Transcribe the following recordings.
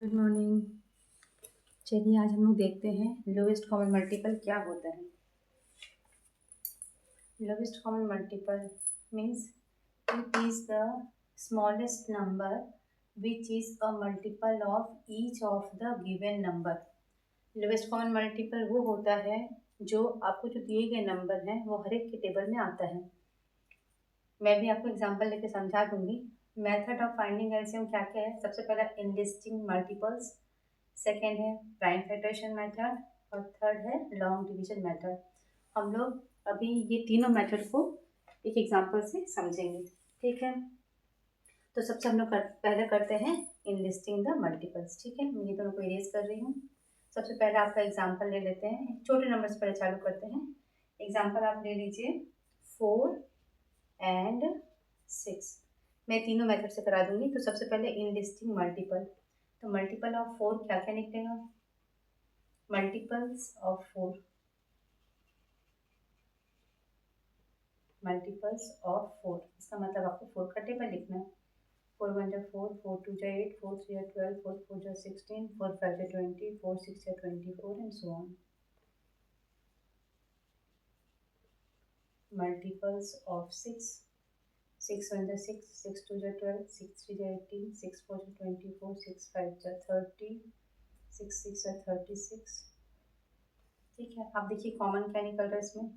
Good morning. चलिए आज हम लोग देखते हैं लोवेस्ट कॉमन मल्टीपल क्या होता है। Lowest common multiple means it is the smallest number which is a multiple of each of the given number. Lowest common multiple वो होता है जो आपको जो दिए गए नंबर हैं वो हर एक के टेबल में आता है। मैं भी आपको एग्जांपल लेके समझा दूंगी। मेथड ऑफ फाइंडिंग एलसीएम क्या क्या है। सबसे पहला इनलिस्टिंग मल्टीपल्स, सेकेंड है प्राइम फैक्टराइजेशन मेथड और थर्ड है लॉन्ग डिवीजन मेथड। हम लोग अभी ये तीनों मेथड को एक एग्जांपल से समझेंगे, ठीक है। तो सबसे हम लोग पहले करते हैं इनलिस्टिंग द मल्टीपल्स, ठीक है। मैं ये दोनों को इरेज कर रही हूँ। सबसे पहले आपका एग्जांपल ले लेते हैं, छोटे नंबर से पहले चालू करते हैं। एग्जांपल आप ले लीजिए 4 एंड 6। मैं तीनों मेथड से करा दूंगी। तो सबसे पहले इनलिस्टिंग मल्टीपल, तो मल्टीपल ऑफ 4 क्या क्या निकलेगा। मल्टीपल्स ऑफ 4, मल्टीपल्स ऑफ 4, इसका मतलब आपको 4 का टेबल लिखना है। 4 1 जा 4, 4 2 जा 8, 4 3 जा 12, 4 4 जा 16, 4 5 जा 20, 4 6 जा 24 and so on. Multiples of 6, 6 1 जा 6, 6 2 जा 12, 6 3 जा 18, 6 4 जा 24, 6 5 जा 30, 6 6 जा 36। ठीक है, आप देखिए कॉमन क्या निकल रहा है इसमें।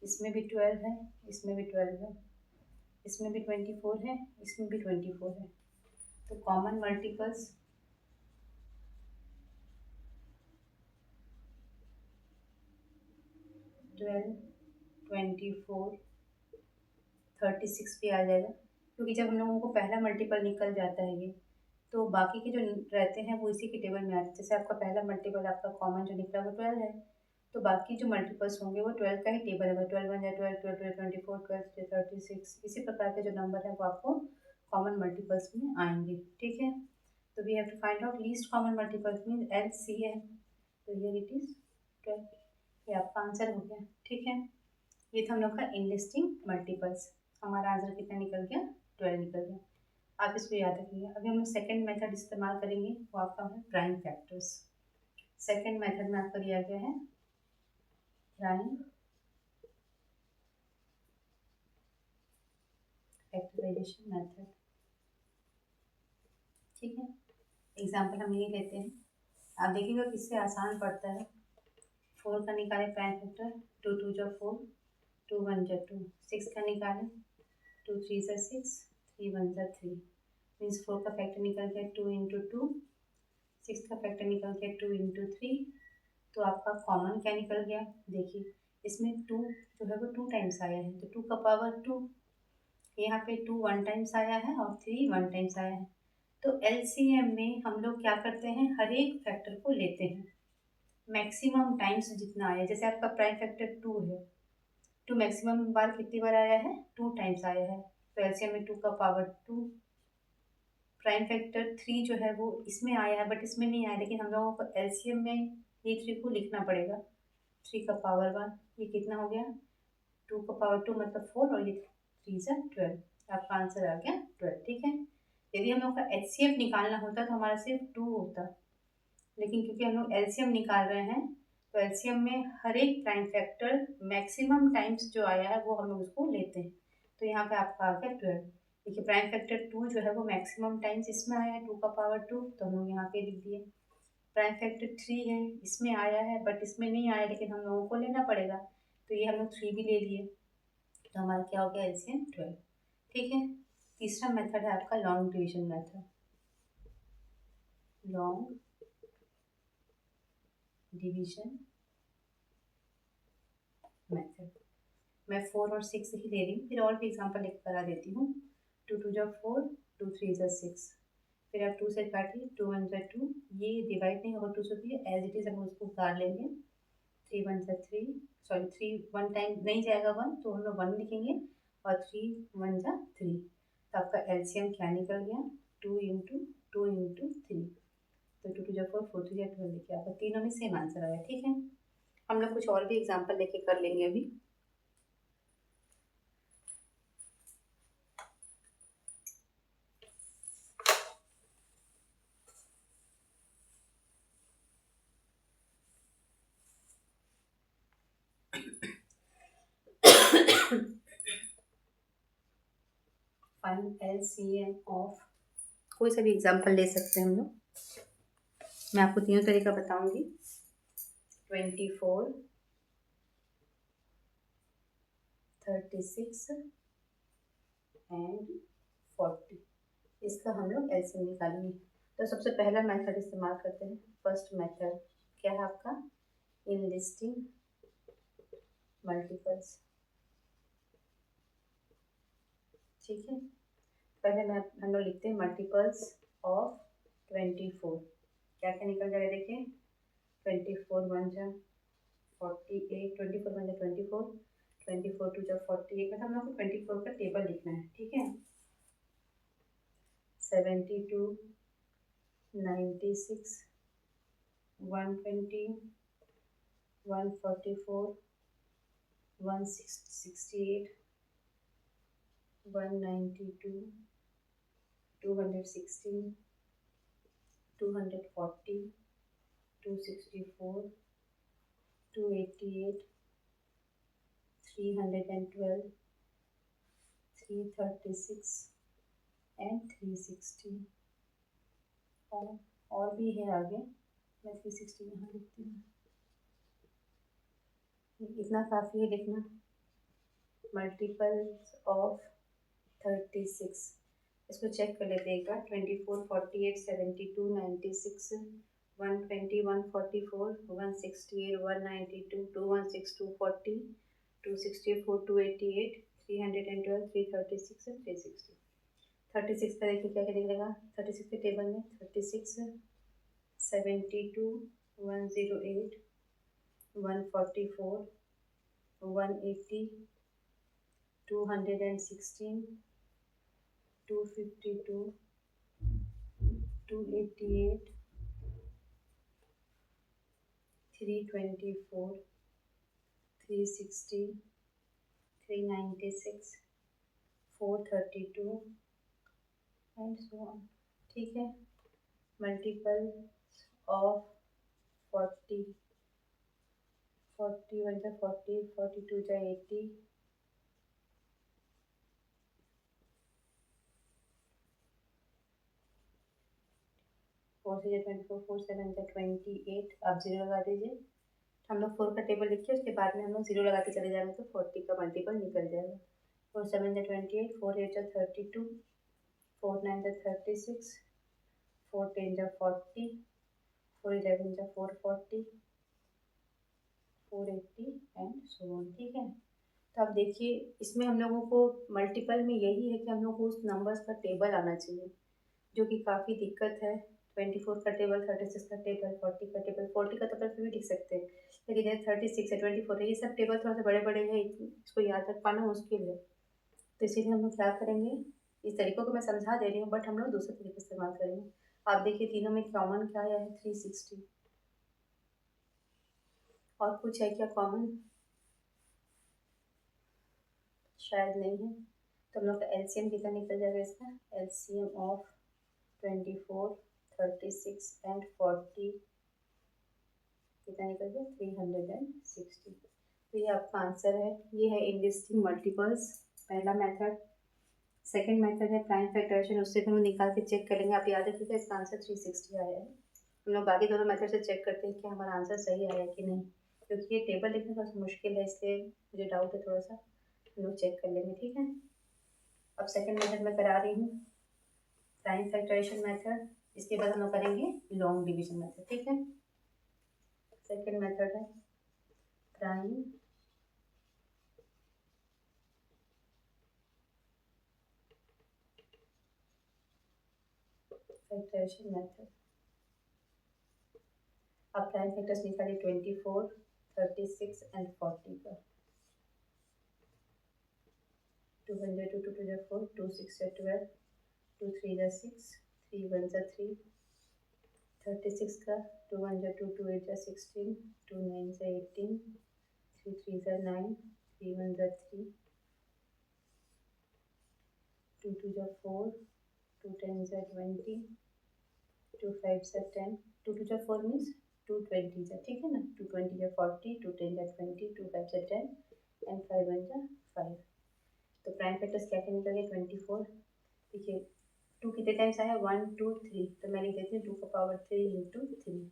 इसमें भी 12 है, इसमें भी 12 है, इसमें भी 24 है, इसमें भी 24 है। तो कॉमन मल्टीपल्स 12, 24, 36 भी आ जाएगा, क्योंकि जब हम लोगों को पहला मल्टीपल निकल जाता है ये, तो बाकी के जो रहते हैं वो इसी के टेबल में आते हैं। जैसे आपका पहला मल्टीपल आपका कॉमन जो निकला वो 12 है, तो बाकी जो मल्टीपल्स होंगे वो 12 का ही टेबल है। 12 1 या 12, 12 24, 12 36, इसी प्रकार के जो नंबर है वो आपको कॉमन मल्टीपल्स में आएंगे, ठीक है। तो we have to find out least common multiples mean LCM। तो हियर इट इज 12, ये आपका आंसर हो गया, ठीक है। ये था हम लोग का इनलिस्टिंग मल्टीपल्स। हमारा आंसर कितना निकल गया, 12 निकल गया। आप इसको याद रखिएगा। अभी हम लोग सेकेंड मेथड इस्तेमाल करेंगे, वो आपका है प्राइम फैक्टर्स। सेकेंड मेथड में आपको दिया गया है प्राइम फैक्टराइजेशन मेथड, ठीक है। एग्जाम्पल हम यही लेते हैं, आप देखिएगा किससे आसान पड़ता है। 4 का निकाले प्राइम फैक्टर, 2 2 जा 4, 2 1 जा 2, 6 का निकाले, 2 3 जा 6, 3 1 जा 3, मीन्स 4 का फैक्टर निकल गया 2 इंटू 2, 6 का फैक्टर निकल गया 2 इंटू 3। तो आपका कॉमन क्या निकल गया, देखिए इसमें 2 जो है वो 2 टाइम्स आया है, तो 2 का पावर 2, यहाँ पे 2 1 टाइम्स आया है और 3 1 टाइम्स आया है। तो LCM में हम लोग क्या करते हैं, हर एक फैक्टर को लेते हैं मैक्सिमम टाइम्स जितना आया। जैसे आपका प्राइम फैक्टर 2 है, 2 मैक्सिमम बार कितनी बार आया है, 2 टाइम्स आया है, तो LCM में 2 का पावर 2। प्राइम फैक्टर 3 जो है वो इसमें आया है बट इसमें नहीं आया, लेकिन हम लोगों को LCM में ये 3 को लिखना पड़ेगा। 3 का पावर 1, ये कितना हो गया, 2 का पावर 2 मतलब 4, और ये 3 से 12, आपका आंसर आ गया 12, ठीक है। यदि हम लोग का HCF निकालना होता तो हमारा सिर्फ 2 होता, लेकिन क्योंकि हम लोग LCM निकाल रहे हैं तो LCM में हर एक प्राइम फैक्टर मैक्सिमम टाइम्स जो आया है वो हम लोग उसको लेते हैं। तो यहाँ पे आपका आ गया 12। देखिए प्राइम फैक्टर 2 जो है वो मैक्सिमम टाइम्स इसमें आया है, 2 का पावर 2, तो हम लोग यहाँ पे लिख दिए। प्राइम फैक्टर 3 है, इसमें आया है बट इसमें नहीं आया, लेकिन हम लोगों को लेना पड़ेगा, तो ये हम लोग 3 भी ले लिए, तो हमारा क्या हो गया, LCM 12, ठीक है। तीसरा मेथड है आपका long division method. Long division method, मैं 4 और 6 ही ले रही हूँ, फिर और भी एग्जांपल लेकर करा देती हूँ। 2 2 जा 4, 2 3 जा 6, फिर आप 2 से काटिए, 2 1 जा 2, ये डिवाइड नहीं होगा 2 से, तो ये एज इट इज हम उसको उतार लेंगे। 3 1 जा 3, सॉरी 3 1 टाइम नहीं जाएगा 1, तो हम लोग 1 लिखेंगे, और 3 1 जा 3, तो आपका LCM क्या निकल गया, 2 इंटू 2 इंटू 3, तो 2 2 जा 4, 4 3 जा 12, देखिए आपका तीनों में सेम आंसर आया, ठीक है। हम लोग कुछ और भी एग्जाम्पल लेके कर लेंगे अभी। फाइंड LCM ऑफ, कोई सा भी एग्जांपल ले सकते हैं हम लोग। मैं आपको तीनों तरीका बताऊंगी। 24, 36 एंड 40, इसका हम लोग LCM निकालेंगे। तो सबसे पहला मेथड इस्तेमाल करते हैं। फर्स्ट मेथड क्या है आपका, इन लिस्टिंग मल्टीपल्स। ठीक है, पहले हम लोग लिखते हैं मल्टीपल्स ऑफ 24। क्या क्या निकल जाएगा देखिए, 24 1 जा 48, 24 1 जा 24, 24 2 जा 48, मतलब हम लोग को 24 का टेबल लिखना है। ठीक है, 72, 96, 120, 144, 168, 192, 216, 240, 264, 288, 312, 336 एंड 360। और भी है आगे, मैं 360 यहाँ लिखती हूँ। इतना काफ़ी है लिखना। मल्टीपल्स ऑफ 36, इसको चेक कर लेते हैं एक बार। 24, 48, 72, 96, 120, 144, 168, 192, 216, 240, 264, 288, 312, 336 एंड 360। 36 का देखिए क्या क्या निकलेगा 36 के टेबल में। 36, 72, 108, 144, 180, 216, 252, 288, 324, 360, 396, 432 एंड सो ऑन। ठीक है, मल्टीपल ऑफ 40, 41 जा 40, 42 जा 80, 4 से 24, 4 7 जा 28। आप जीरो लगा दीजिए। हम लोग 4 का टेबल लिखिए, उसके बाद में हम लोग जीरो लगाते चले जाएंगे तो 40 का मल्टीपल निकल जाएगा। 4 7 जा 28, 4 8 जा 32, 4 9 जा 36, 4 10 जा 40, 4 11 जा 440, 480 एंड सो ऑन। ठीक है, तो आप देखिए इसमें हम लोगों को मल्टीपल में यही है कि हम लोग को उस नंबर्स का टेबल आना चाहिए, जो कि काफ़ी दिक्कत है। 24 का टेबल, 36 का टेबल, 40 का टेबल। 40 का तो अपन फिर भी लिख सकते हैं, लेकिन ये 36 है, 24 है, ये सब टेबल थोड़ा सा बड़े बड़े हैं, इसको याद रख पाना मुश्किल है। तो इसीलिए हम लोग क्या करेंगे, इस तरीक़ों को मैं समझा दे रही हूँ, बट हम लोग दूसरे तरीके इस्तेमाल करेंगे। आप देखिए तीनों में कॉमन क्या आया है, 360। और कुछ है क्या कॉमन, शायद नहीं है। तो हम लोग का LCM कितना निकल जाएगा इसका, LCM ऑफ 24, 36 एंड 40 कितना निकल गया, 360। तो ये आपका आंसर है। ये है इंलिस्टिंग मल्टीपल्स, पहला मेथड। सेकंड मेथड है प्राइम फैक्टराइजेशन, उससे भी हम निकाल के चेक करेंगे। आप याद रखिएगा इसका आंसर 360 आया है। हम लोग बाकी दोनों मेथड से चेक करते हैं कि हमारा आंसर सही आया कि नहीं, क्योंकि ये टेबल लिखना थोड़ा सा मुश्किल है, इसलिए मुझे डाउट है थोड़ा सा। हम लोग चेक कर लेंगे। ठीक है, अब सेकेंड मेथड में करा रही हूँ, प्राइम फैक्टराइजेशन मेथड। इसके बाद हम लोग करेंगे लॉन्ग डिवीजन मेथड। ठीक है, सेकेंड मेथड है प्राइम फैक्टराइजेशन मेथड। अब प्राइम फैक्टर्स निकालिए 24, 36 एंड 40 का। 2 1 जा 2, 2 2 जा 4, 2 6 जा 12, 2 3 जा 6, 3 1 जा 3। 36 का 2 1 जा 2, 2 8 जा 16, 2 9 जा 18, 3 3 जा 9, 3 1 जा 3, 2 2 जा 4, 2 10 जा 20, 2 5 जा 10। 2 2 जा 4 मीन्स 220 जा, ठीक है ना। 2 20 जा 40, 2 10 जा 20, 2 5 जा 10 एंड 5 1 जा 5। तो प्राइम फैक्टर्स क्या क्या निकल गया 24। देखिए 2 कितने टाइम्स आया 1 2 3, तो मैं लिख देती हूँ 2 का पावर 3 इंटू 3।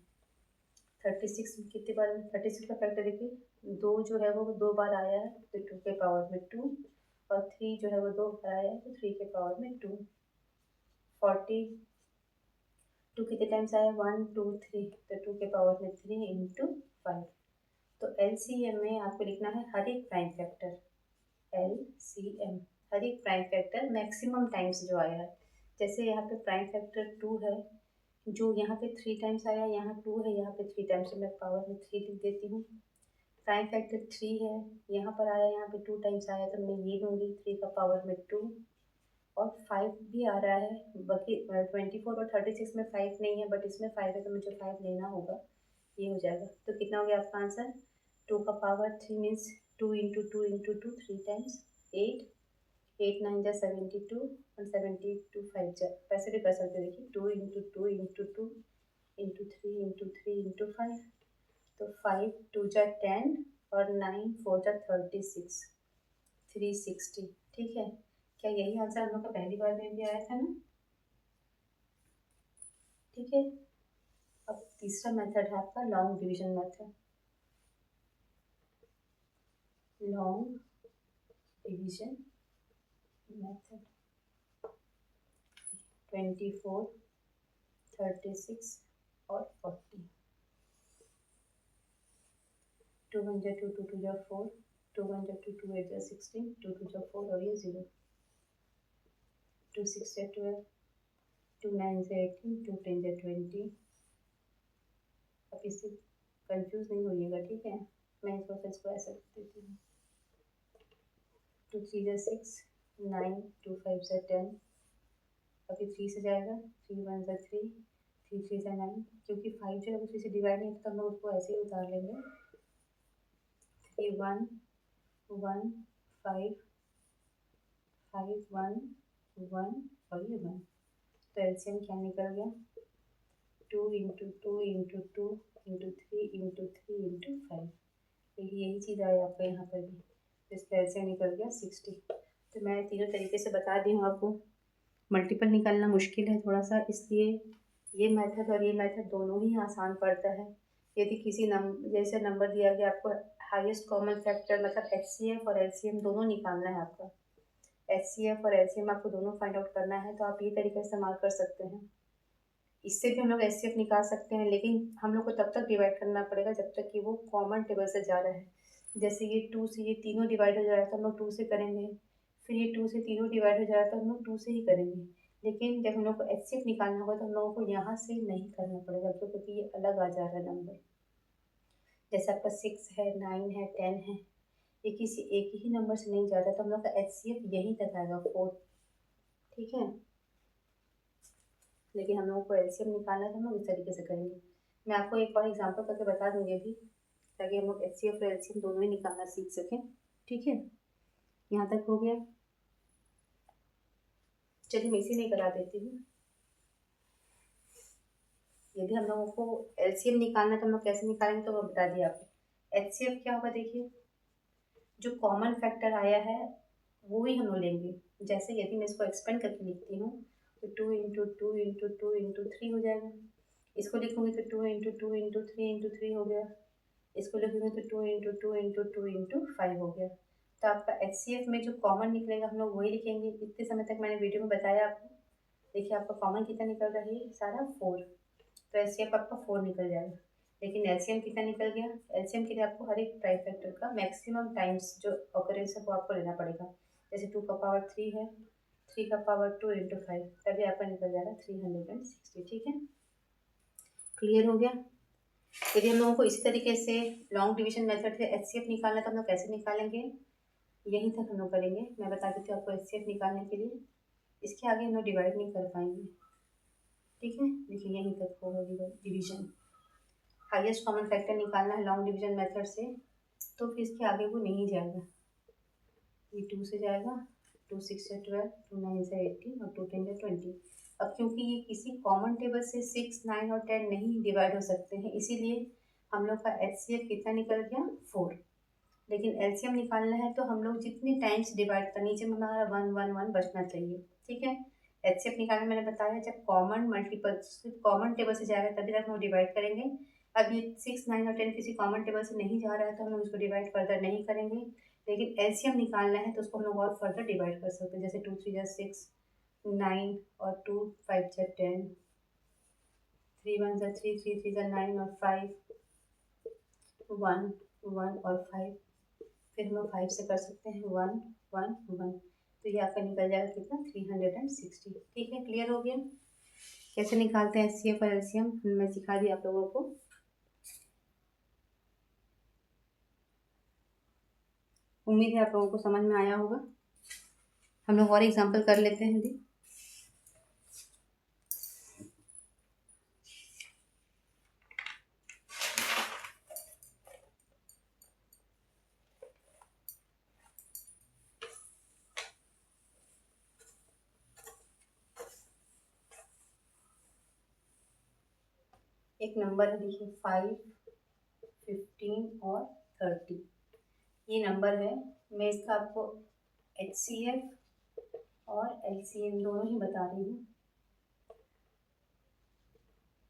36 कितनी बार 36 का फैक्टर देखिए 2 जो है वो 2 बार आया है तो 2 के पावर में 2, और 3 जो है वो 2 बार आया है तो 3 के पावर में 2। 42 कितने टाइम्स आया 1 2 3, तो 2 के पावर में 3 इंटू 5। तो LCM में आपको लिखना है हर एक प्राइम फैक्टर, LCM हर एक प्राइम फैक्टर मैक्सिमम टाइम्स जो आया है। जैसे यहाँ पे प्राइम फैक्टर 2 है, जो यहाँ पे 3 टाइम्स आया, यहाँ 2 है, यहाँ पे 3 टाइम्स, मैं पावर में 3 लिख देती हूँ। प्राइम फैक्टर 3 है, यहाँ पर आया, यहाँ पे 2 टाइम्स आया, तो मैं ये लूँगी 3 का पावर में 2। और 5 भी आ रहा है, बाकी 24 और 36 में 5 नहीं है, बट इसमें 5 है तो मुझे 5 लेना होगा, ये हो जाएगा। तो कितना हो गया आपका आंसर 2 का power 3 means 2 into 2 into 2 3 times 8, 8 9 जा 72 और 72 5 जा, वैसे भी कर सकते देखिए 2 into 2 into 2 into 3 into 3 into 5, तो 5 2 जा 10 और 9 4 जा 36, 360। ठीक है, क्या यही आंसर हम लोग का पहली बार में भी आया था ना? ठीक है, अब तीसरा मेथड है आपका long division method. Long division method 24 36 और 40। 2 1 जा 2 2 2 जा 4, 2 1 जा 2 2 8 जा 16, 2 2 जा 4 और ये 0, 2 6 जा 12, 2 9 जा 18, 2 10 जा 20। अब इससे कंफ्यूज नहीं होइएगा, ठीक है, मैं इस प्रोसेस को ऐसा कर देती हूँ। 2 3 जा 6, 9 2 5 जा 10, अभी 3 से जाएगा, 3 1 जा 3, 3 3 जा 9, क्योंकि 5 जो है वो 3 से डिवाइड नहीं होता तो हम लोग उसको ऐसे ही उतार लेंगे। 3 1 1 5 5 1 1 और ये 1, तो एलसीएम क्या निकल गया 2 into 2 into 2 into 3 into 3 into 5। यही चीज़ आई आपको यहाँ पर भी, तो इसका एलसीएम निकल गया 60। तो मैं तीनों तरीके से बता दी हूँ आपको। मल्टीपल निकालना मुश्किल है थोड़ा सा, इसलिए ये मेथड और ये मेथड दोनों ही आसान पड़ता है। यदि किसी जैसे नंबर दिया गया आपको हाईएस्ट कॉमन फैक्टर मतलब HCF और LCM दोनों निकालना है आपका, HCF और LCM आपको दोनों फाइंड आउट करना है, तो आप ये तरीका इस्तेमाल कर सकते हैं। इससे भी हम लोग HCF निकाल सकते हैं, लेकिन हम लोग को तब तक डिवाइड करना पड़ेगा जब तक कि वो कॉमन टेबल से जा रहा है। जैसे ये 2 से ये तीनों डिवाइड हो जा रहा है तो हम लोग 2 से करेंगे, फिर ये 2 से तीनों डिवाइड हो जा रहा है तो हम लोग 2 से ही करेंगे। लेकिन जब हम लोग को HCF निकालना होगा तो हम लोगों को यहाँ से नहीं करना पड़ेगा, क्योंकि ये अलग आ जा रहा है नंबर। जैसे आपका 6 है 9 है 10 है, ये किसी एक ही नंबर से नहीं जाता, तो हम लोग का HCF यहीं तक आएगा 4। ठीक है, लेकिन हम लोगों को LCM निकालना है तो हम लोग इस तरीके से करेंगे। मैं आपको एक और एग्जांपल करके बता दूंगी अभी, ताकि हम लोग HCF और LCM दोनों ही निकालना सीख सकें। ठीक है, यहाँ तक हो गया। चलिए मैं इसी में करा देती हूँ। यदि हम लोगों को LCM निकालना है तो हम लोग कैसे निकालेंगे तो वो बता दिया आपको। HCF क्या होगा देखिए, जो कॉमन फैक्टर आया है वो ही हम लोग लेंगे। जैसे यदि मैं इसको एक्सपेंड करके लिखती हूँ तो 2 इंटू 2 इंटू 2 इंटू 3 हो जाएगा। इसको लिखूँगी तो 2 इंटू 2 इंटू 3 इंटू 3 हो गया। इसको लिखूँगी तो 2 इंटू 2 इंटू 2 इंटू 5 हो गया। तो आपका HCF में जो कॉमन निकलेगा हम लोग वही लिखेंगे। इतने समय तक मैंने वीडियो में बताया आपको। देखिए आपका कॉमन कितना निकल रहा है सारा 4, तो HCF आपका 4 निकल जाएगा। लेकिन LCM कितना निकल गया, LCM के लिए आपको हर एक प्राइम फैक्टर का मैक्सिमम टाइम्स जो ऑकरेंस है वो आपको लेना पड़ेगा। जैसे 2 का पावर 3 है, 3 का पावर 2 इंटू 5, तभी आपका निकल जाएगा 360। ठीक है, क्लियर हो गया। यदि हम लोगों को इसी तरीके से लॉन्ग डिवीजन मेथड से HCF निकालना है तो हम लोग कैसे निकालेंगे, यहीं तक हम लोग करेंगे। मैं बता देती हूँ आपको HCF निकालने के लिए, इसके आगे हम लोग डिवाइड नहीं कर पाएंगे। ठीक है, देखिए यहीं तक होगा डिवीजन। हाईएस्ट कॉमन फैक्टर निकालना है लॉन्ग डिवीजन मेथड से, तो फिर इसके आगे वो नहीं जाएगा। ये 2 से जाएगा, 2 6 से 12, 2 9 से 18 और 2 10 से 20। अब क्योंकि ये किसी कॉमन टेबल से 6 9 और 10 नहीं डिवाइड हो सकते हैं, इसीलिए हम लोग का HCF कितना निकल गया 4। लेकिन एलसीएम निकालना है तो हम लोग जितने टाइम्स डिवाइड कर, नीचे में हमारा 1 1 1 बचना चाहिए, ठीक है। एचसीएफ निकालना मैंने बताया, जब कॉमन मल्टीपल कॉमन टेबल से जाएगा तभी तक हम डिवाइड करेंगे। अब ये 6 9 और 10 किसी कॉमन टेबल से नहीं जा रहा है तो हम लोग इसको डिवाइड फर्दर नहीं करेंगे, लेकिन एलसीएम निकालना है तो उसको हम लोग और फर्दर डिवाइड कर सकते हैं, जैसे 2 3 जा 6 9 और 2 5 जा 10, 3 1 जा 3 3 3 जा 9 और 5 1 1 और 5, फिर हम लोग 5 से कर सकते हैं 1 1 1, तो ये आपका निकल जाएगा कितना 360, ठीक है। क्लियर हो गया कैसे निकालते हैं एचसीएफ और एलसीएम, मैं सिखा दी आप लोगों को। उम्मीद है आप लोगों को समझ में आया होगा। हम लोग और एग्जांपल कर लेते हैं जी। एक नंबर है, देखिए 5 15 और 30, ये नंबर है। मैं इसका आपको एचसीएफ और एलसीएम दोनों ही बता रही हूँ।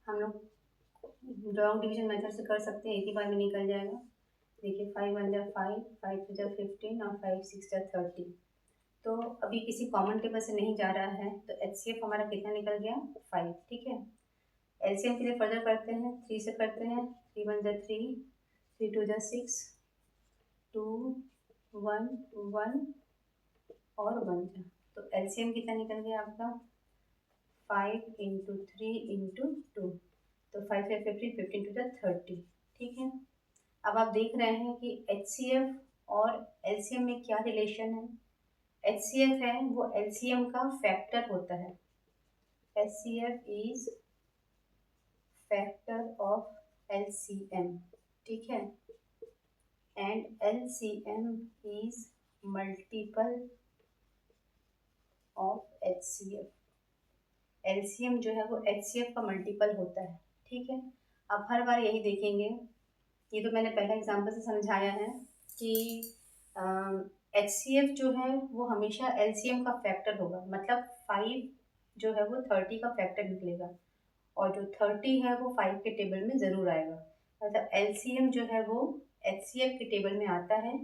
हम लोग लॉन्ग डिवीजन मेथड से कर सकते हैं, एक ही बार में निकल जाएगा। देखिए 5 1 जा 5, 5 2 जा 15 और 5 6 जा 30, तो अभी किसी कॉमन टेबल से नहीं जा रहा है तो एचसीएफ हमारा कितना निकल गया 5, ठीक है। एलसीएम के लिए फर्दर करते हैं, 3 से करते हैं, 3 1 जा 3, 3 2 जा 6, 2 1 1 और 1 जा, तो एलसीएम कितना निकल गया आपका 5 इंटू 3 इंटू 2, तो 5 5 15 15 2 जा 30, ठीक है। अब आप देख रहे हैं कि एचसीएफ और एलसीएम में क्या रिलेशन है। एचसीएफ है वो एलसीएम का फैक्टर होता है, HCF is factor of LCM, ठीक है, and LCM is multiple of HCF. LCM जो है वो एचसीएफ का मल्टीपल होता है, ठीक है। अब हर बार यही देखेंगे, ये तो मैंने पहला एग्जांपल से समझाया है कि एचसीएफ जो है वो हमेशा एलसीएम का फैक्टर होगा, मतलब 5 जो है वो 30 का फैक्टर निकलेगा और जो 30 है वो 5 के टेबल में ज़रूर आएगा, मतलब एलसीएम जो है वो एचसीएफ के टेबल में आता है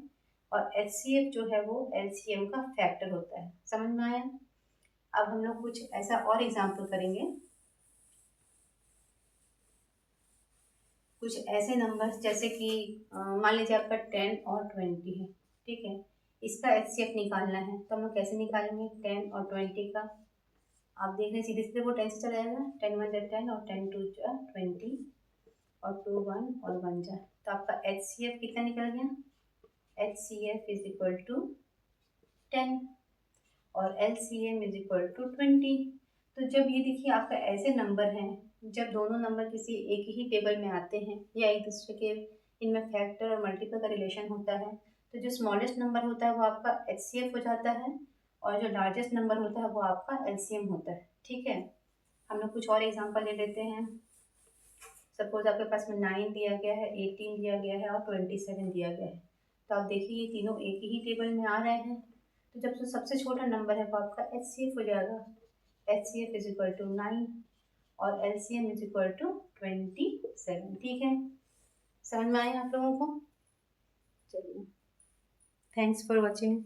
और एचसीएफ जो है वो एलसीएम का फैक्टर होता है। समझ में आया। अब हम लोग कुछ ऐसा और एग्जाम्पल करेंगे, कुछ ऐसे नंबर्स जैसे कि मान लीजिए आपका 10 और 20 है, ठीक है, इसका एचसीएफ निकालना है तो हम लोग कैसे निकालेंगे 10 और 20 का। आप देख रहे हैं सीधे सीधे वो 10 से चला जाएगा, 10 1 जा 10 और 10 2 जा 20 और 2 1 और 1 जा, तो आपका एचसीएफ कितना निकल गया, एचसीएफ इज इक्वल टू 10 और एलसीएम इज इक्वल टू 20। तो जब ये देखिए आपका ऐसे नंबर हैं, जब दोनों नंबर किसी एक ही टेबल में आते हैं या एक दूसरे के इनमें फैक्टर और मल्टीपल का रिलेशन होता है, तो जो स्मॉलेस्ट नंबर होता है वो आपका एचसीएफ हो जाता है और जो लार्जेस्ट नंबर होता है वो आपका एलसीएम होता है, ठीक है। हम लोग कुछ और एग्जांपल ले लेते हैं। सपोज आपके पास में 9 दिया गया है, 18 दिया गया है और 27 दिया गया है, तो आप देखिए ये तीनों एक ही टेबल में आ रहे हैं, तो जब जो सबसे छोटा नंबर है वो आपका एचसीएफ हो जाएगा, एचसीएफ इज इक्वल टू 9 और एलसीएम इज इक्वल टू 27, ठीक है। समझ में आया आप लोगों को। चलिए, थैंक्स फॉर वॉचिंग।